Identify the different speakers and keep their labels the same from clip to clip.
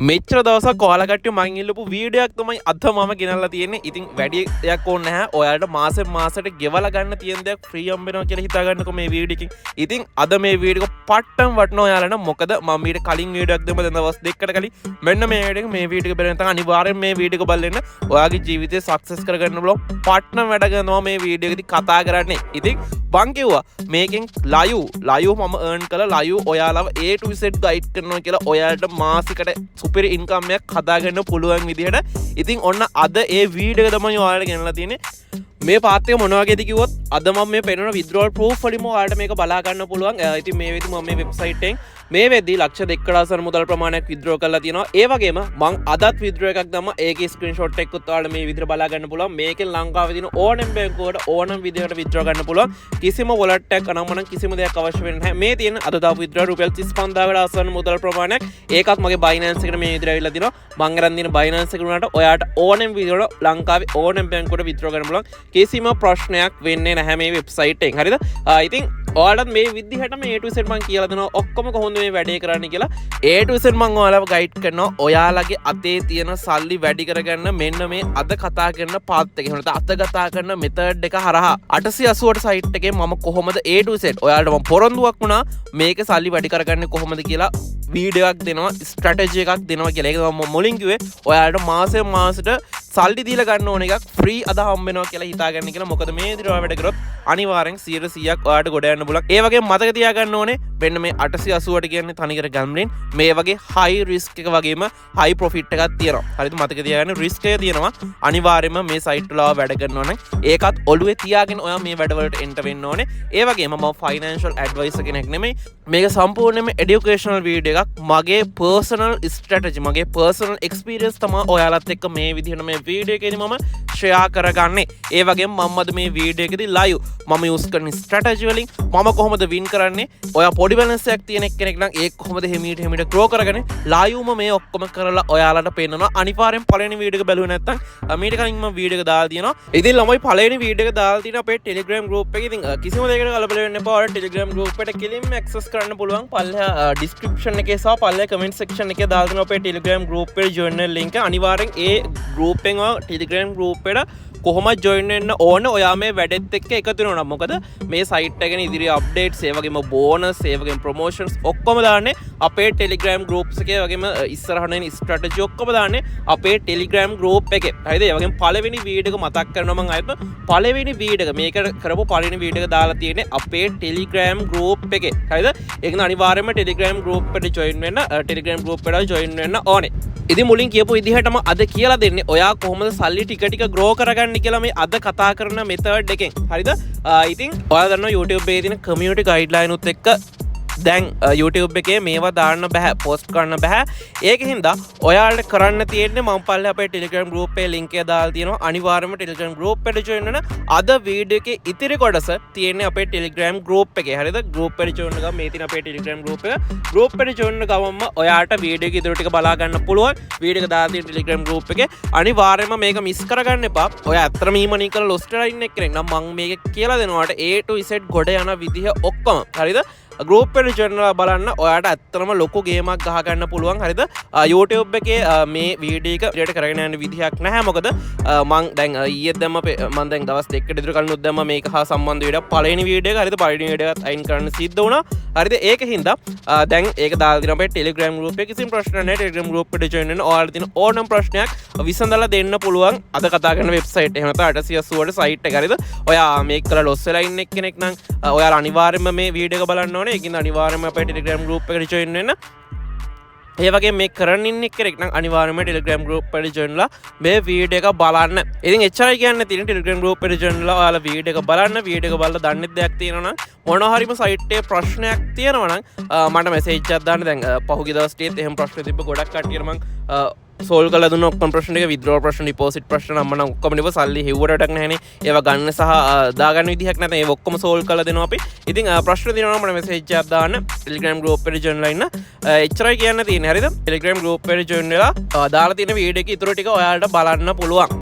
Speaker 1: මෙච්චර දවසක් ඔයාලා කට්ටිය මං ඉල්ලපු වීඩියෝයක් තමයි අද මම ගෙනල්ලා තියෙන්නේ. ඉතින් වැඩි දෙයක් ඕනේ නැහැ. ඔයාලට මාසෙන් මාසෙට ගෙවලා ගන්න තියෙන දෙයක් ෆ්‍රී හම්බ වෙනවා කියලා හිතාගන්නකෝ මේ වීඩියෝ එකකින්. ඉතින් අද මේ වීඩියෝ එක පට්ටම් වටනවා ඔයාලට. මොකද මම ඊට කලින් වීඩියෝ එකක් දෙමු දවස් දෙකකට කලින්. මෙන්න මේ වීඩියෝ එක බලන්න නැත්නම් අනිවාර්යෙන් මේ වීඩියෝ එක බලන්න. ඔයාගේ ජීවිතේ සක්සස් කරගන්න බලව පට්ටම් වැඩ කරනවා මේ වීඩියෝ එකේදී කතා කරන්නේ. ඉතින් බං කිව්වා මේකෙන් ලයිව් මම earn කළා ලයිව් ඔයාලව A to Z ගයිඩ් කරනවා කියලා ඔයාලට මාසිකට සුපිරි ඉන්කම් එකක් හදාගන්න පුළුවන් විදිහට. ඉතින් ඔන්න අද ඒ වීඩියෝ එක තමයි ඔයාලට ගෙනලා තියෙන්නේ. මේ පාත්තේ මොන වගේද කිව්වොත් අද මම මේ පෙන්නන withdrawal proof වලින්ම ඔයාලට මේක බලා ගන්න පුළුවන්. ඉතින් මේ වෙද්දි මම මේ වෙබ්සයිට් එකෙන් මේ වෙද්දි ලක්ෂ 2කට ආසන්න මුදල් ප්‍රමාණයක් withdraw කරලා තියෙනවා. ඒ වගේම මං අදත් withdraw එකක් දැම්ම. ඒකේ ස්ක්‍රීන්ෂොට් එකකුත් ඔයාලට මේ විදිහට බලා ගන්න පුළුවන්. මේකෙන් ලංකාවේ තියෙන ඕනම බැංකුවකට ඕනම විදිහට withdraw ගන්න පුළුවන්. කිසිම wallet එකක් අනම්මනම් කිසිම දෙයක් අවශ්‍ය වෙන්නේ නැහැ. මේ තියෙන අද දාපු withdraw රුපියල් 35000කට ආසන්න මුදල් ප්‍රමාණයක්. ඒකත් මගේ Binance එකට මේ විදිහට ඇවිල්ලා දිනවා. මං අරන් දින Binance එක උනාට ඔයාට ඕනම විදිහට ලංකාවේ ඕනම බැංකුවකට withdraw කරන්න පුළුවන්. කිසිම ප්‍රශ්නයක් වෙන්නේ නැහැ මේ වෙබ්සයිට් එකෙන්. හරිද? ඉතින් ඔයාලට මේ විදිහට මේ A to Z මං කියලා දෙනවා ඔක්කොම කොහොමද මේ වැඩේ කරන්න කියලා. A to Z මං ඔයාලව ගයිඩ් කරනවා. ඔයාලගේ අතේ තියෙන සල්ලි වැඩි කරගන්න මෙන්න මේ අද කතා කරන පාත් එක. එහෙම නැත්නම් අත කතා කරන මෙතඩ් එක හරහා 888 සයිට් එකේ මම කොහොමද A to Z ඔයාලට මම පොරොන්දුවක් වුණා මේක සල්ලි වැඩි කරගන්නේ කොහොමද කියලා වීඩියෝ එකක් දෙනවා ස්ට්‍රැටජි එකක් දෙනවා කියලා. ඒක මම මුලින් කිව්වේ ඔයාලට මාසෙන් මාසෙට සල්ලි දීලා ගන්න ඕන එකක් ෆ්‍රී අද හම්බ වෙනවා කියලා හිතාගන්න කියලා. මොකද මේ විදිහට වැඩ කරොත් අනිවාර්යෙන් 100%ක් ඔයාලට ගොඩ යන්න පුළුවන්. ඒ වගේම මතක තියාගන්න ඕනේ මෙන්න මේ 888 කියන්නේ තනිකර ගම්ලින් මේ වගේ හයි රිස්ක් එක වගේම හයි ප්‍රොෆිට් එකක් තියෙනවා. හරිද? මතක තියාගන්න රිස්ක් එක තියෙනවා. අනිවාර්යයෙන්ම මේ සයිට් වල වැඩ කරනවා නම් ඒකත් ඔළුවේ තියාගෙන ඔයා මේ වැඩවලට එන්ටර් වෙන්න ඕනේ. ඒ වගේම මම ෆයිනෑන්ෂල් ඇඩ්වයිසර් කෙනෙක් නෙමෙයි. මේක සම්පූර්ණයෙන්ම එඩියුකේෂනල් වීඩියෝ එකක්. මගේ පර්සනල් ස්ට්‍රැටජි මගේ පර්සනල් එක්ස්පීරියන්ස් තමයි ඔයාලත් එක්ක මේ විදිහට මේ වීඩියෝ එකේදී මම ෂෙයා කරගන්නේ. ඒ වගේම මම අද මේ වීඩියෝ එකේදී ලයිව් මම යූස් කරන ස්ට්‍රැටජි වලින් මම කොහොමද වින් කරන්නේ ඔයා පොඩි බැලන්ස් එකක් තියෙන කෙනෙක් නම් ඒක කොහොමද හිමීට ග්‍රෝ කරගෙන ලයිව්ම මේ ඔක්කොම කරලා ඔයාලට පෙන්නනවා. අනිවාර්යෙන් පළවෙනි වීඩියෝ එක බැලුවේ නැත්නම් මීට කලින් මම වීඩියෝ එක දාලා තියෙනවා. ඉතින් ළමයි පළවෙනි වීඩියෝ එක දාලා තියෙනවා අපේ Telegram group එකේ. ඉතින් කිසිම දෙයකට කලබල වෙන්න එපා. ඔයාලා Telegram group එකට කෙලින්ම access කරන්න පුළුවන්. පල්ලෙහා description එකේ සහ පල්ලෙහා comment section එකේ දාලා තියෙනවා අපේ Telegram group එකේ join වෙන link එක. අනිවාර්යෙන් ඒ group එකෙන් Telegram group එකට කොහොමද join වෙන්න ඕන ඔයා මේ වැඩෙත් එක්ක එකතු වෙනවා. මොකද මේ සයිට් එක ගැන ඉදිරි අප්ඩේට්ස් ඒ වගේම බෝනස් ඒ වගේම ප්‍රොමෝෂන්ස් ඔක්කොම දාන්නේ අපේ Telegram groups එකේ. වගේම ඉස්සරහට එන ස්ට්‍රැටජි ඔක්කොම දාන්නේ අපේ Telegram group එකේ. හරිද? ඒ වගේම පළවෙනි වීඩියෝ එක මතක් කරනවා මම ආයෙත් පළවෙනි වීඩියෝ එක මේක කරපු පළවෙනි වීඩියෝ එක දාලා තියෙන්නේ අපේ Telegram group එකේ. හරිද? ඒක අනිවාර්යයෙන්ම Telegram group එකට join වෙන්න Telegram group එකට join වෙන්න ඕනේ. ඉතින් මුලින් කියපු විදිහටම අද කියලා දෙන්නේ ඔයා කොහොමද සල්ලි ටික ටික grow කරගන්නේ කියලා මේ අද කතා කරන මෙතඩ් එකෙන්. හරිද? ඉතින් ඔයාලා දන්නවා YouTube එකේ තියෙන community guideline උත් එක්ක දැන් YouTube එකේ මේවා දාන්න බෑ, post කරන්න බෑ. ඒකින්ද ඔයාලට කරන්න තියෙන්නේ මම පල්ලේ අපේ Telegram group එකේ link එක දාලා තියෙනවා. අනිවාර්යයෙන්ම Telegram group එකට join වෙන්න. අද වීඩියෝ එකේ ඉතිරි කොටස තියෙන්නේ අපේ Telegram group එකේ. හරිද? group එකට join වෙන ගමන් මේ තියෙන අපේ Telegram group එක. group එකට join වෙන ගමන්ම ඔයාට වීඩියෝ එක ඉදිරියට ටික බලා ගන්න පුළුවන්. වීඩියෝ එක දාලා තියෙන Telegram group එකේ. අනිවාර්යයෙන්ම මේක මිස් කරගන්න එපා. ඔයා අත්‍තරම ඊමණී කරලා lost වෙලා ඉන්න එක්කෙනෙක් නම් මම මේක කියලා දෙනවාට A to Z ගොඩ යන විදිහ ඔක්කොම. හරිද? ගෲප් එකට join වෙලා බලන්න ඔයාට ඇත්තටම ලොකු ගේමක් ගහ ගන්න පුළුවන්. හරිද? YouTube එකේ මේ වීඩියෝ එක ඉදිරියට කරගෙන යන විදිහක් නැහැ. මොකද මං දැන් ඊයේ දැම්ම මං දැන් දවස් දෙකකට ඉදිරිය කලිනුත් දැම්ම මේක හා සම්බන්ධ වීඩියෝ පළවෙනි වීඩියෝ එක. හරිද? පළවෙනි වීඩියෝ එකත් අයින් කරන්න සිද්ධ වුණා. හරිද? ඒකින්ද දැන් ඒක දාලා දෙනවා අපේ Telegram group එකේ. කිසිම ප්‍රශ්න නැහැ. Telegram group එකට join වෙන්න ඔයාලට තියෙන ඕනම ප්‍රශ්නයක් විසඳලා දෙන්න පුළුවන්. අද කතා කරන වෙබ්සයිට් එහෙම නැත්නම් 888 සයිට් එක. හරිද? ඔයා මේක කරලා ලොස් වෙලා ඉන්න කෙනෙක් නම් ඔයාලා අනිවාර්යයෙන්ම මේ වීඩියෝ එක බලන්න ඕනේ. ඒකින්ද අනිවාර්යයෙන්ම අපේ Telegram group එකට join වෙන්න. ඒ වගේ මේ කරන්න ඉන්න කෙනෙක් නම් අනිවාර්යයෙන්ම Telegram group එකට join වෙලා මේ වීඩියෝ එක බලන්න. ඉතින් එච්චරයි කියන්න තියෙන්නේ. Telegram group එකට join වෙලා ඔයාලා වීඩියෝ එක බලන්න. වීඩියෝ එක බලලා දන්නේ දෙයක් තියෙනවා නම් මොනවා හරිම සයිට් එකේ ප්‍රශ්නයක් තියෙනවා නම් මට මැසේජ් එකක් දාන්න. දැන් පහුගිය දවස් ටිකේත් එහෙම ප්‍රශ්න තිබ්බ ගොඩක් කට්ටියට මම සෝල් කළ දුන්න ඔක්කොම ප්‍රශ්න ටික withdraw ප්‍රශ්න deposit ප්‍රශ්න නම් මම ඔක්කොම නෙව සල්ලි හෙව්වට වැඩක් නැහැනේ. ඒවා ගන්න සහ දාගන්න විදිහක් නැත්නම් ඒව ඔක්කොම සෝල් කරලා දෙනවා අපි. ඉතින් ප්‍රශ්න දිනනවා මට මැසේජ් එකක් දාන්න. Telegram group එකට join වෙලා ඉන්න. එච්චරයි කියන්න තියෙන්නේ. හරිද? Telegram group එකට join වෙලා දාලා තියෙන වීඩියෝ එක ඉතුරු ටික ඔයාලට බලන්න පුළුවන්.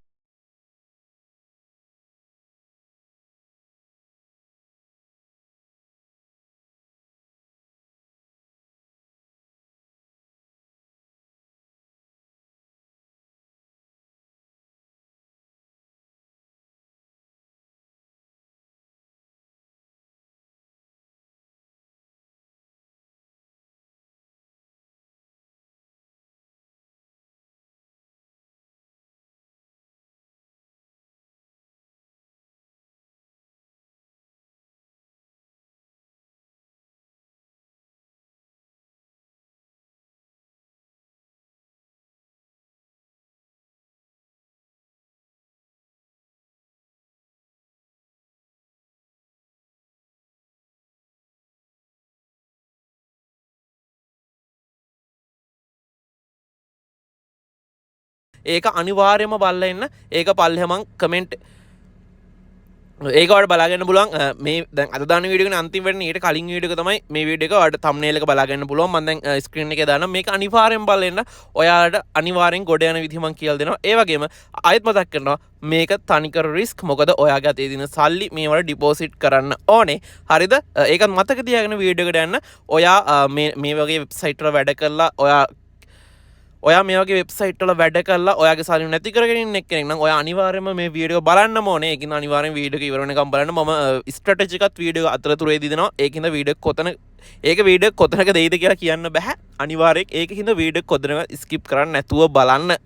Speaker 1: ඒක අනිවාර්යයෙන්ම බලලා ඉන්න. ඒක පල්ලෙහා මං කමෙන්ට් ඒකට බලාගන්න පුළුවන් මේ දැන් අද දාන වීඩියෝ එකේ අන්තිම වෙන්නේ ඊට කලින් වීඩියෝ එක තමයි මේ වීඩියෝ එක ඔයාලට thumbnail එක බලාගන්න පුළුවන් මම දැන් ස්ක්‍රීන් එකේ දානවා මේක අනිවාර්යෙන් බලන්න ඔයාලට අනිවාර්යෙන් ගොඩ යන විදිහ මම කියලා දෙනවා ඒ වගේම ආයෙත් මතක් කරනවා මේක තනිකර රිස්ක් මොකද ඔයාගේ අතේ දින සල්ලි මේවට ඩිපොසිට් කරන්න ඕනේ හරිද ඒකත් මතක තියාගෙන වීඩියෝ එකට යන්න ඔයා මේ වගේ වෙබ්සයිට් වල වැඩ කරලා ඔයා මේ වගේ වෙබ්සයිට් වල වැඩ කරලා ඔයාගේ සල්ලි නැති කරගෙන ඉන්න කෙනෙක් නම් ඔයා අනිවාර්යයෙන්ම මේ වීඩියෝ බලන්නම ඕනේ. ඒකින් අනිවාර්යෙන් වීඩියෝ එක ඉවර වෙනකම් බලන්න. මම ස්ට්‍රැටජි එකත් වීඩියෝ අතරතුරේදී දෙනවා. ඒකින්ද වීඩියෝ කොතනක දෙයිද කියලා කියන්න බෑ. අනිවාර්යෙන් ඒකින්ද වීඩියෝ කොතනක ස්කිප් කරන්න නැතුව බලන්න.